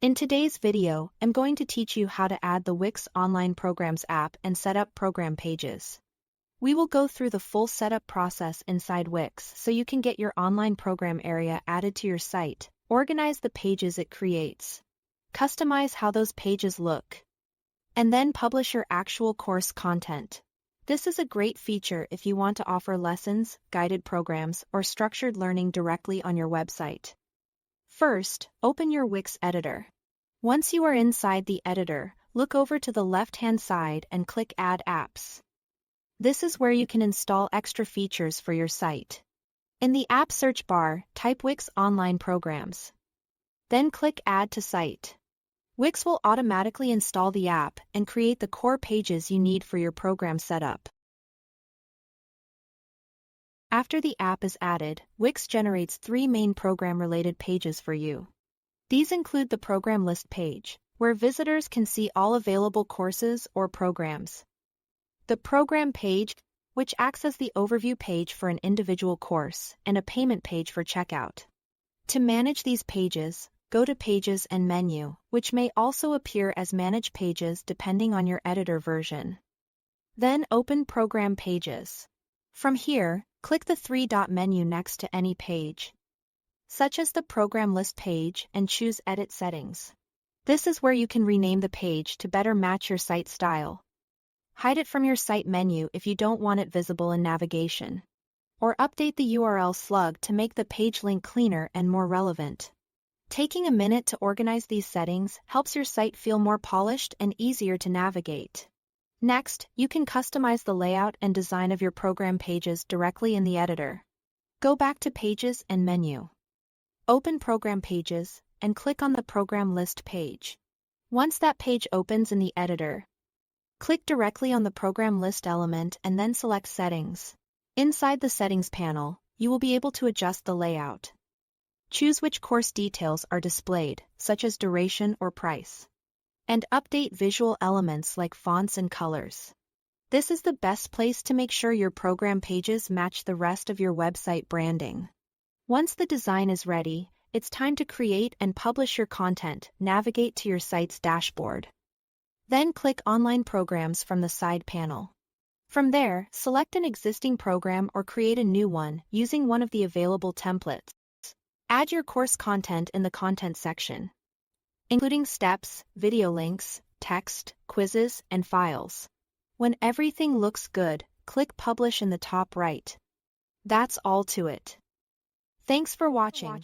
In today's video, I'm going to teach you how to add the Wix Online Programs app and set up program pages. We will go through the full setup process inside Wix so you can get your online program area added to your site, organize the pages it creates, customize how those pages look, and then publish your actual course content. This is a great feature if you want to offer lessons, guided programs, or structured learning directly on your website. First, open your Wix editor. Once you are inside the editor, look over to the left-hand side and click Add Apps. This is where you can install extra features for your site. In the app search bar, type Wix Online Programs. Then click Add to Site. Wix will automatically install the app and create the core pages you need for your program setup. After the app is added, Wix generates 3 main program-related pages for you. These include the program list page, where visitors can see all available courses or programs. The program page, which acts as the overview page for an individual course, and a payment page for checkout. To manage these pages, go to Pages and Menu, which may also appear as Manage Pages depending on your editor version. Then open Program Pages. From here, click the 3-dot menu next to any page, such as the program list page, and choose Edit Settings. This is where you can rename the page to better match your site style. Hide it from your site menu if you don't want it visible in navigation. Or update the URL slug to make the page link cleaner and more relevant. Taking a minute to organize these settings helps your site feel more polished and easier to navigate. Next, you can customize the layout and design of your program pages directly in the editor. Go back to Pages and Menu. Open Program Pages, and click on the Program List page. Once that page opens in the editor, click directly on the program list element and then select Settings. Inside the Settings panel, you will be able to adjust the layout. Choose which course details are displayed, such as duration or price, and update visual elements like fonts and colors. This is the best place to make sure your program pages match the rest of your website branding. Once the design is ready, it's time to create and publish your content. Navigate to your site's dashboard. Then click Online Programs from the side panel. From there, select an existing program or create a new one using one of the available templates. Add your course content in the Content section, including steps, video links, text, quizzes, and files. When everything looks good, click Publish in the top right. That's all to it. Thanks for watching.